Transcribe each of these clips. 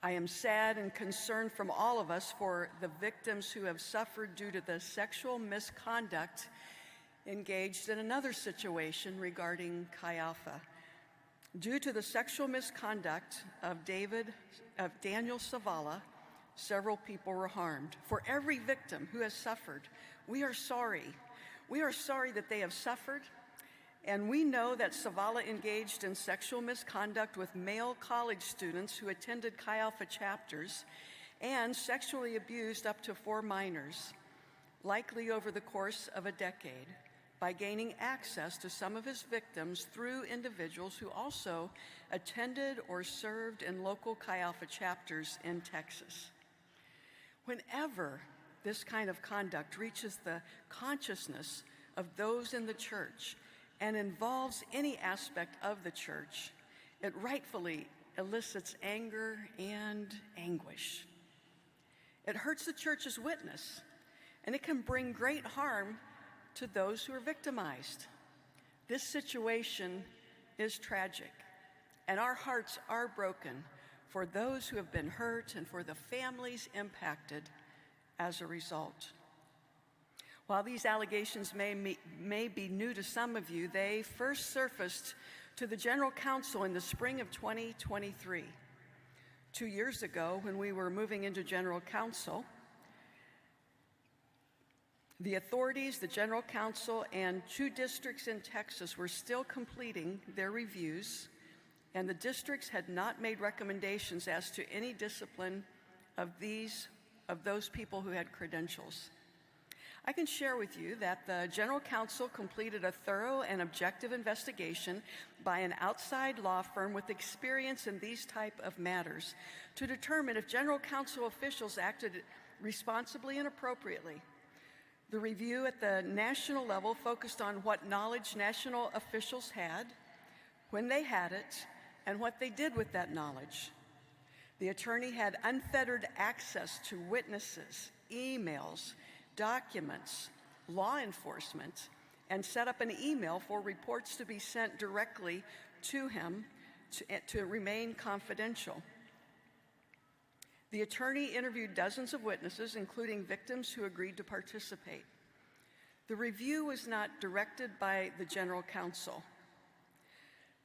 I am sad and concerned from all of us for the victims who have suffered due to the sexual misconduct engaged in another situation regarding Chi Alpha. Due to the sexual misconduct of Daniel Savala, several people were harmed. For every victim who has suffered, we are sorry. We are sorry that they have suffered, and we know that Savala engaged in sexual misconduct with male college students who attended Chi Alpha chapters and sexually abused up to 4 minors, likely over the course of a decade, by gaining access to some of his victims through individuals who also attended or served in local Chi Alpha chapters in Texas. Whenever this kind of conduct reaches the consciousness of those in the church and involves any aspect of the church, it rightfully elicits anger and anguish. It hurts the church's witness, and it can bring great harm to those who are victimized. This situation is tragic, and our hearts are broken for those who have been hurt and for the families impacted as a result. While these allegations may be new to some of you, they first surfaced to the General Counsel in the spring of 2023. 2 years ago, when we were moving into General Counsel, the authorities, the General Counsel, and 2 districts in Texas were still completing their reviews, and the districts had not made recommendations as to any discipline of those people who had credentials. I can share with you that the General Counsel completed a thorough and objective investigation by an outside law firm with experience in these type of matters to determine if General Counsel officials acted responsibly and appropriately. The review at the national level focused on what knowledge national officials had, when they had it, and what they did with that knowledge. The attorney had unfettered access to witnesses, emails, documents, law enforcement, and set up an email for reports to be sent directly to him to remain confidential. The attorney interviewed dozens of witnesses, including victims who agreed to participate. The review was not directed by the General Counsel.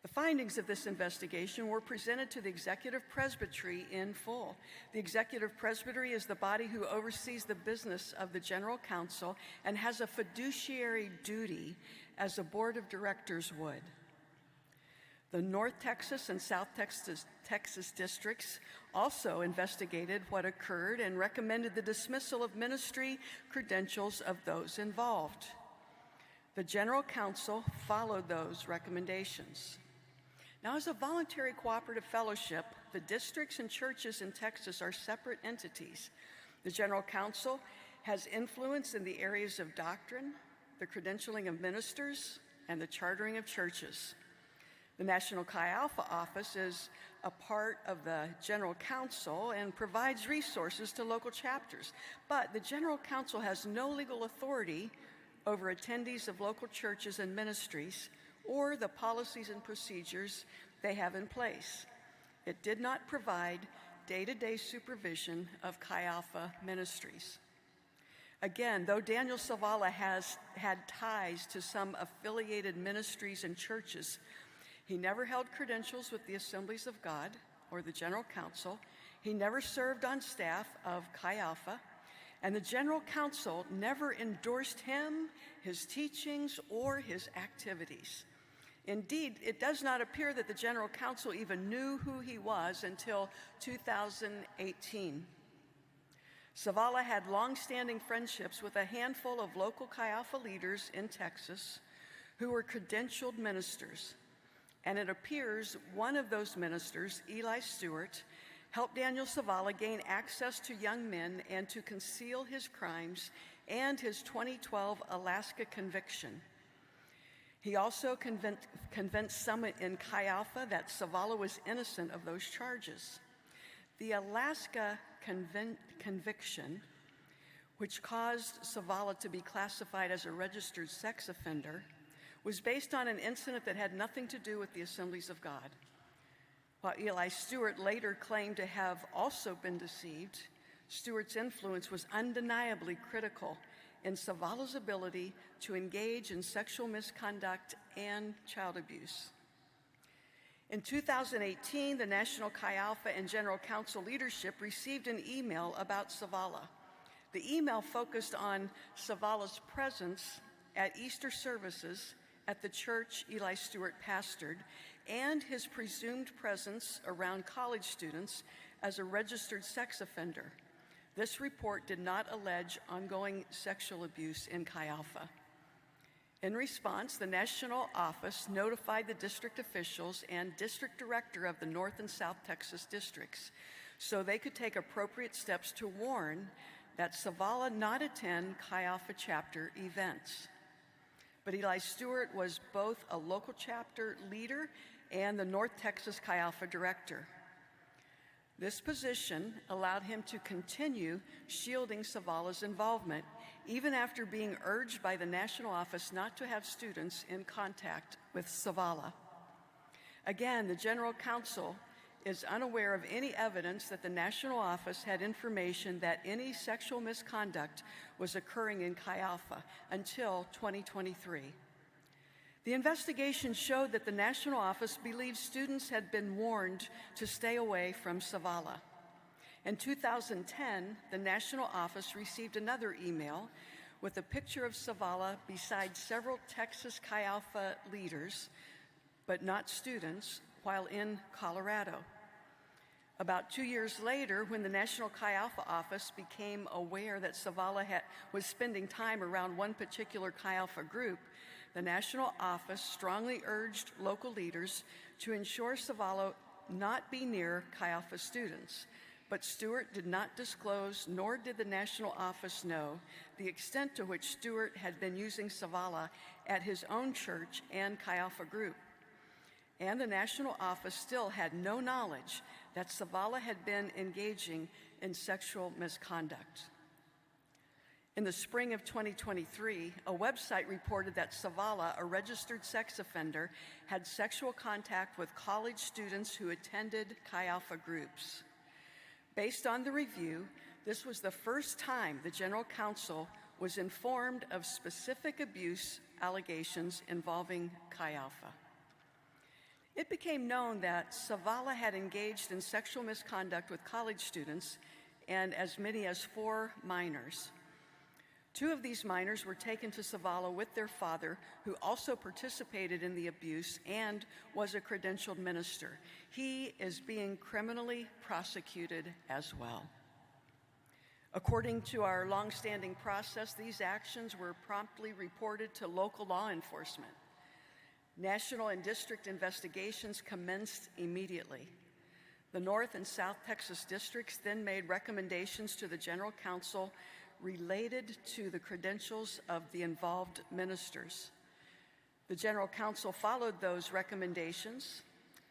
The findings of this investigation were presented to the Executive Presbytery in full. The Executive Presbytery is the body who oversees the business of the General Counsel and has a fiduciary duty as a board of directors would. The North Texas and South Texas districts also investigated what occurred and recommended the dismissal of ministry credentials of those involved. The General Counsel followed those recommendations. Now, as a voluntary cooperative fellowship, the districts and churches in Texas are separate entities. The General Counsel has influence in the areas of doctrine, the credentialing of ministers, and the chartering of churches. The National Chi Alpha Office is a part of the General Counsel and provides resources to local chapters. But the General Counsel has no legal authority over attendees of local churches and ministries or the policies and procedures they have in place. It did not provide day-to-day supervision of Chi Alpha ministries. Again, though Daniel Savala has had ties to some affiliated ministries and churches, he never held credentials with the Assemblies of God or the General Counsel. He never served on staff of Chi Alpha, and the General Counsel never endorsed him, his teachings, or his activities. Indeed, it does not appear that the General Counsel even knew who he was until 2018. Savala had long-standing friendships with a handful of local Chi Alpha leaders in Texas who were credentialed ministers. And it appears one of those ministers, Eli Stewart, helped Daniel Savala gain access to young men and to conceal his crimes and his 2012 Alaska conviction. He also convinced some in Chi Alpha that Savala was innocent of those charges. The Alaska conviction, which caused Savala to be classified as a registered sex offender, was based on an incident that had nothing to do with the Assemblies of God. While Eli Stewart later claimed to have also been deceived, Stewart's influence was undeniably critical in Savala's ability to engage in sexual misconduct and child abuse. In 2018, the National Chi Alpha and General Council leadership received an email about Savala. The email focused on Savala's presence at Easter services at the church Eli Stewart pastored and his presumed presence around college students as a registered sex offender. This report did not allege ongoing sexual abuse in Chi Alpha. In response, the national office notified the district officials and district director of the North and South Texas districts so they could take appropriate steps to warn that Savala not attend Chi Alpha chapter events. But Eli Stewart was both a local chapter leader and the North Texas Chi Alpha director. This position allowed him to continue shielding Savala's involvement, even after being urged by the national office not to have students in contact with Savala. Again, the General Counsel is unaware of any evidence that the national office had information that any sexual misconduct was occurring in Chi Alpha until 2023. The investigation showed that the national office believed students had been warned to stay away from Savala. In 2010, the national office received another email with a picture of Savala beside several Texas Chi Alpha leaders, but not students, while in Colorado. About 2 years later, when the National Chi Alpha office became aware that Savala was spending time around one particular Chi Alpha group, the national office strongly urged local leaders to ensure Savala not be near Chi Alpha students. But Stewart did not disclose, nor did the national office know, the extent to which Stewart had been using Savala at his own church and Chi Alpha group. And the national office still had no knowledge that Savala had been engaging in sexual misconduct. In the spring of 2023, a website reported that Savala, a registered sex offender, had sexual contact with college students who attended Chi Alpha groups. Based on the review, this was the first time the General Counsel was informed of specific abuse allegations involving Chi Alpha. It became known that Savala had engaged in sexual misconduct with college students and as many as 4 minors. 2 of these minors were taken to Savala with their father, who also participated in the abuse and was a credentialed minister. He is being criminally prosecuted as well. According to our longstanding process, these actions were promptly reported to local law enforcement. National and district investigations commenced immediately. The North and South Texas districts then made recommendations to the General Counsel related to the credentials of the involved ministers. The General Counsel followed those recommendations.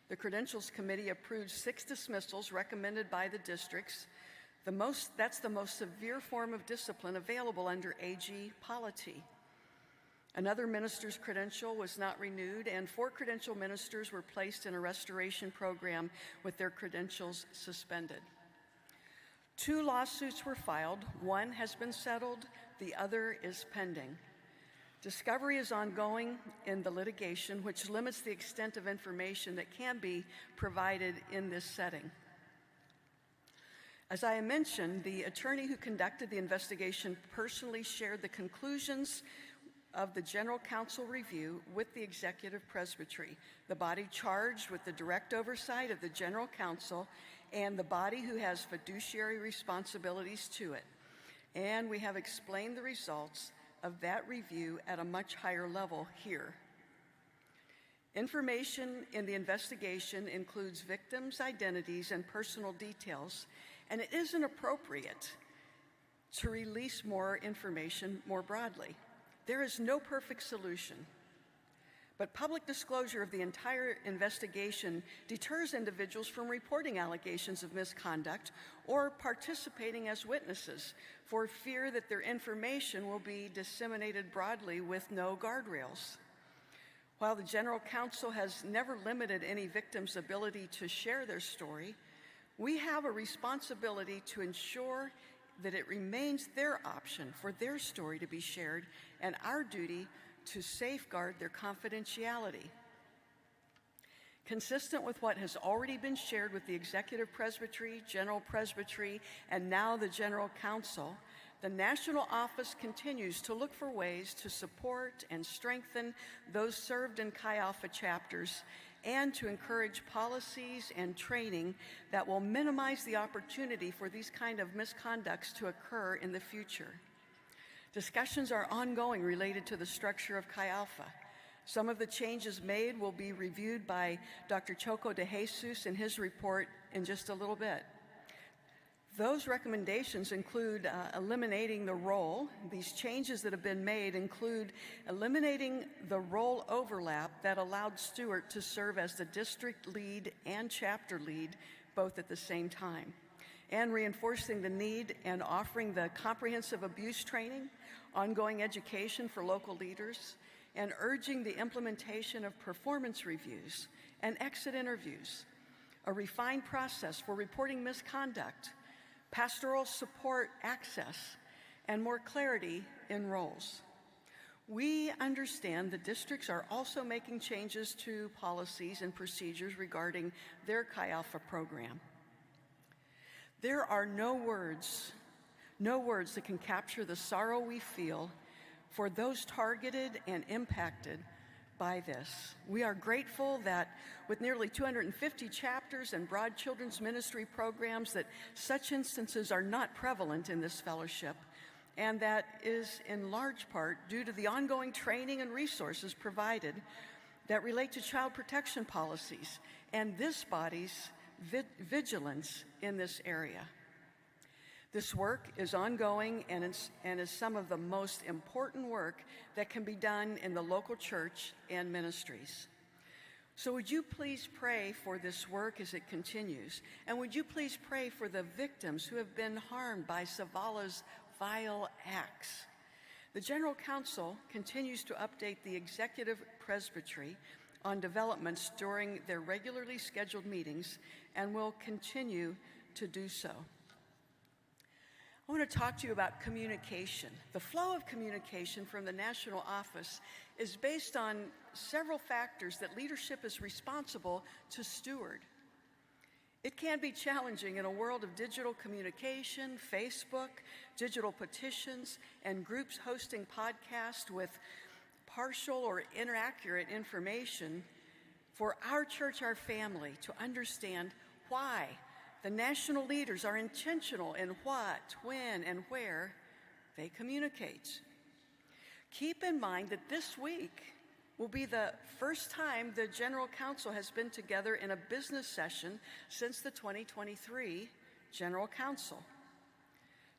The Credentials Committee approved 6 dismissals recommended by the districts. That's the most severe form of discipline available under AG polity. Another minister's credential was not renewed, and 4 credential ministers were placed in a restoration program with their credentials suspended. 2 lawsuits were filed. 1 has been settled, the other is pending. Discovery is ongoing in the litigation, which limits the extent of information that can be provided in this setting. As I mentioned, the attorney who conducted the investigation personally shared the conclusions of the General Counsel review with the Executive Presbytery, the body charged with the direct oversight of the General Counsel and the body who has fiduciary responsibilities to it. And we have explained the results of that review at a much higher level here. Information in the investigation includes victims' identities and personal details, and it isn't appropriate to release more information more broadly. There is no perfect solution, but public disclosure of the entire investigation deters individuals from reporting allegations of misconduct or participating as witnesses for fear that their information will be disseminated broadly with no guardrails. While the General Counsel has never limited any victim's ability to share their story, we have a responsibility to ensure that it remains their option for their story to be shared and our duty to safeguard their confidentiality. Consistent with what has already been shared with the Executive Presbytery, General Presbytery, and now the General Counsel, the National Office continues to look for ways to support and strengthen those served in Chi Alpha chapters and to encourage policies and training that will minimize the opportunity for these kind of misconducts to occur in the future. Discussions are ongoing related to the structure of Chi Alpha. Some of the changes made will be reviewed by Dr. Choco de Jesus in his report in just a little bit. Those recommendations include eliminating the role. These changes that have been made include eliminating the role overlap that allowed Stewart to serve as the district lead and chapter lead both at the same time, and reinforcing the need and offering the comprehensive abuse training, ongoing education for local leaders, and urging the implementation of performance reviews and exit interviews, a refined process for reporting misconduct, pastoral support access, and more clarity in roles. We understand the districts are also making changes to policies and procedures regarding their Chi Alpha program. There are no words that can capture the sorrow we feel for those targeted and impacted by this. We are grateful that with nearly 250 chapters and broad children's ministry programs that such instances are not prevalent in this fellowship, and that is in large part due to the ongoing training and resources provided that relate to child protection policies and this body's vigilance in this area. This work is ongoing and is some of the most important work that can be done in the local church and ministries. So would you please pray for this work as it continues? And would you please pray for the victims who have been harmed by Savala's vile acts? The General Counsel continues to update the Executive Presbytery on developments during their regularly scheduled meetings and will continue to do so. I want to talk to you about communication. The flow of communication from the National Office is based on several factors that leadership is responsible to steward. It can be challenging in a world of digital communication, Facebook, digital petitions, and groups hosting podcasts with partial or inaccurate information for our church, our family, to understand why the national leaders are intentional in what, when, and where they communicate. Keep in mind that this week will be the first time the General Counsel has been together in a business session since the 2023 General Counsel.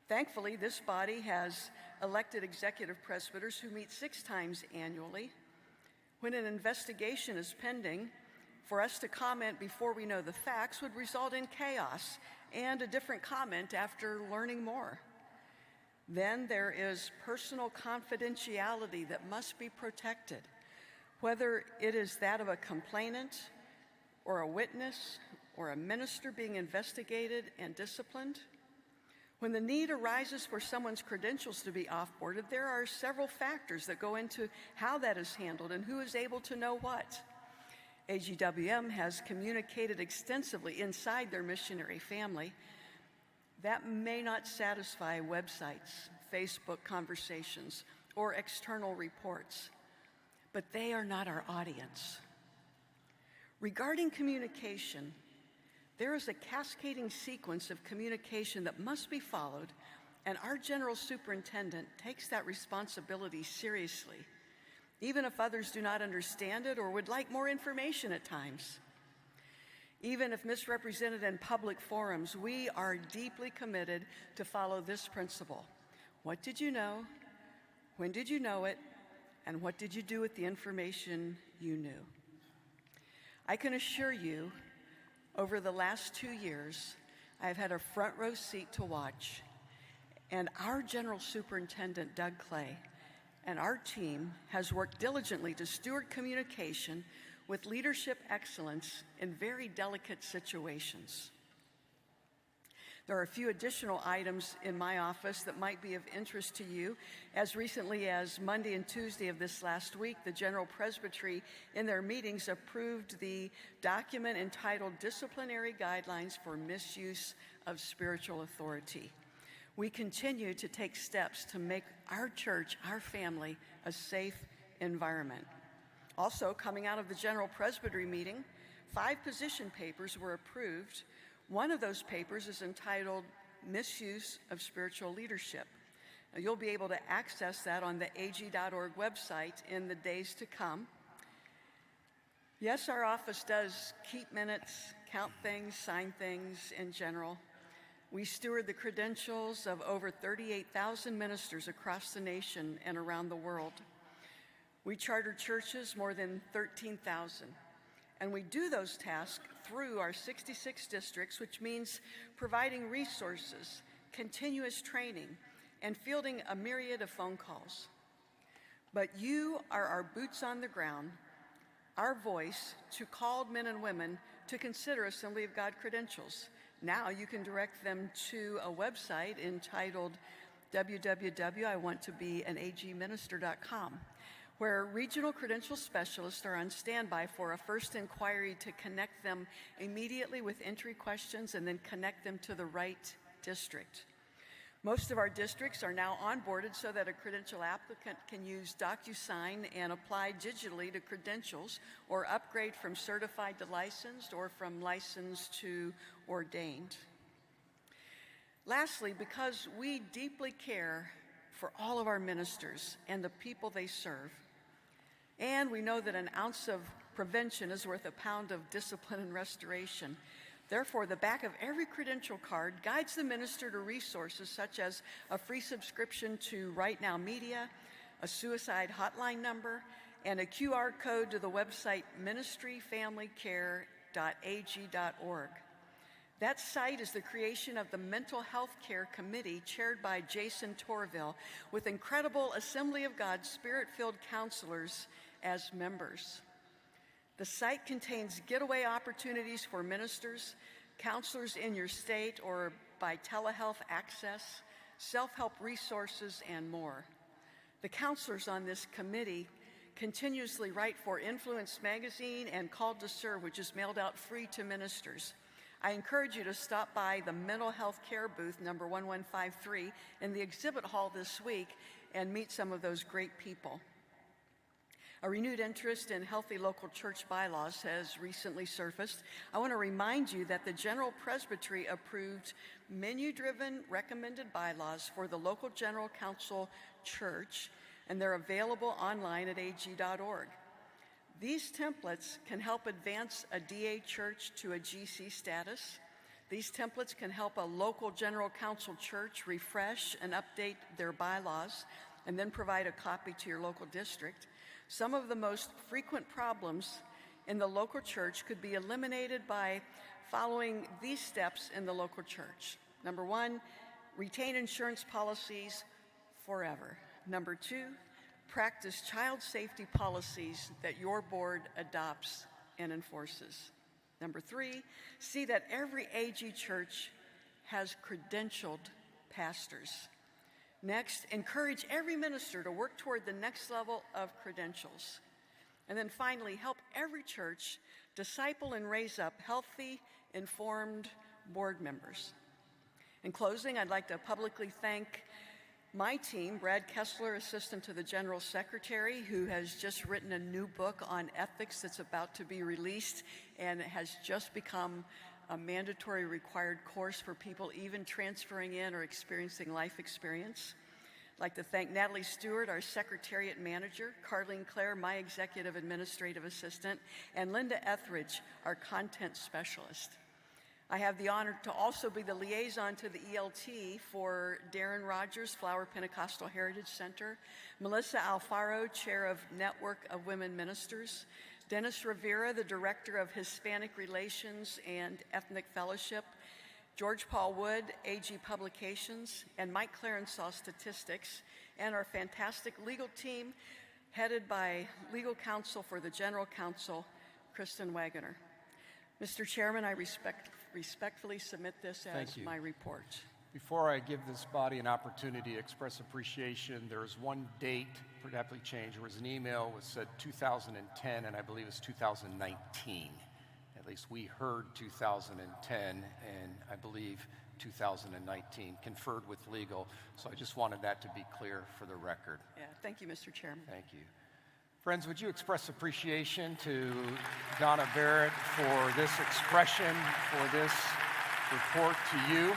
Thankfully, this body has elected executive presbyters who meet 6 times annually. When an investigation is pending, for us to comment before we know the facts would result in chaos and a different comment after learning more. Then there is personal confidentiality that must be protected, whether it is that of a complainant or a witness or a minister being investigated and disciplined. When the need arises for someone's credentials to be off-boarded, there are several factors that go into how that is handled and who is able to know what. AGWM has communicated extensively inside their missionary family. That may not satisfy websites, Facebook conversations, or external reports, but they are not our audience. Regarding communication, there is a cascading sequence of communication that must be followed, and our General Superintendent takes that responsibility seriously, even if others do not understand it or would like more information at times. Even if misrepresented in public forums, we are deeply committed to follow this principle. What did you know? When did you know it? And what did you do with the information you knew? I can assure you, over the last 2 years, I've had a front row seat to watch, and our General Superintendent, Doug Clay, and our team has worked diligently to steward communication with leadership excellence in very delicate situations. There are a few additional items in my office that might be of interest to you. As recently as Monday and Tuesday of this last week, the General Presbytery in their meetings approved the document entitled Disciplinary Guidelines for Misuse of Spiritual Authority. We continue to take steps to make our church, our family, a safe environment. Also, coming out of the General Presbytery meeting, 5 position papers were approved. One of those papers is entitled Misuse of Spiritual Leadership. Now, you'll be able to access that on the ag.org website in the days to come. Yes, our office does keep minutes, count things, sign things in general. We steward the credentials of over 38,000 ministers across the nation and around the world. We charter churches more than 13,000. And we do those tasks through our 66 districts, which means providing resources, continuous training, and fielding a myriad of phone calls. But you are our boots on the ground, our voice to called men and women to consider Assembly of God credentials. Now you can direct them to a website entitled www.iwanttobeanagminister.com, where regional credential specialists are on standby for a first inquiry to connect them immediately with entry questions and then connect them to the right district. Most of our districts are now onboarded so that a credential applicant can use DocuSign and apply digitally to credentials or upgrade from certified to licensed or from licensed to ordained. Lastly, because we deeply care for all of our ministers and the people they serve, and we know that an ounce of prevention is worth a pound of discipline and restoration, therefore, the back of every credential card guides the minister to resources such as a free subscription to Right Now Media, a suicide hotline number, and a QR code to the website ministryfamilycare.ag.org. That site is the creation of the Mental Health Care Committee chaired by Jason Torville, with incredible Assembly of God Spirit-filled counselors as members. The site contains getaway opportunities for ministers, counselors in your state or by telehealth access, self-help resources, and more. The counselors on this committee continuously write for Influence Magazine and Called to Serve, which is mailed out free to ministers. I encourage you to stop by the Mental Health Care booth, number 1153, in the exhibit hall this week and meet some of those great people. A renewed interest in healthy local church bylaws has recently surfaced. I want to remind you that the General Presbytery approved menu-driven recommended bylaws for the local General Council church, and they're available online at ag.org. These templates can help advance a DA church to a GC status. These templates can help a local General Council church refresh and update their bylaws and then provide a copy to your local district. Some of the most frequent problems in the local church could be eliminated by following these steps in the local church. Number 1, retain insurance policies forever. Number 2, practice child safety policies that your board adopts and enforces. Number 3, see that every AG church has credentialed pastors. Next, encourage every minister to work toward the next level of credentials. And then finally, help every church disciple and raise up healthy, informed board members. In closing, I'd like to publicly thank my team, Brad Kessler, Assistant to the General Secretary, who has just written a new book on ethics that's about to be released and has just become a mandatory required course for people even transferring in or experiencing life experience. I'd like to thank Natalie Stewart, our Secretariat Manager, Carlene Clare, my Executive Administrative Assistant, and Linda Etheridge, our Content Specialist. I have the honor to also be the liaison to the ELT for Darren Rogers, Flower Pentecostal Heritage Center, Melissa Alfaro, Chair of Network of Women Ministers, Dennis Rivera, the Director of Hispanic Relations and Ethnic Fellowship, George Paul Wood, AG Publications, and Mike Clarensaw, Statistics, and our fantastic legal team, headed by legal counsel for the General Counsel, Kristen Wagoner. Mr. Chairman, I respectfully submit this as my report. Before I give this body an opportunity to express appreciation, there is one date, perhaps changed. There was an email that said 2010, and I believe it's 2019. At least we heard 2010, and I believe 2019, conferred with legal. So I just wanted that to be clear for the record. Yeah, thank you, Mr. Chairman. Thank you. Friends, would you express appreciation to Donna Barrett for this expression, for this report to you?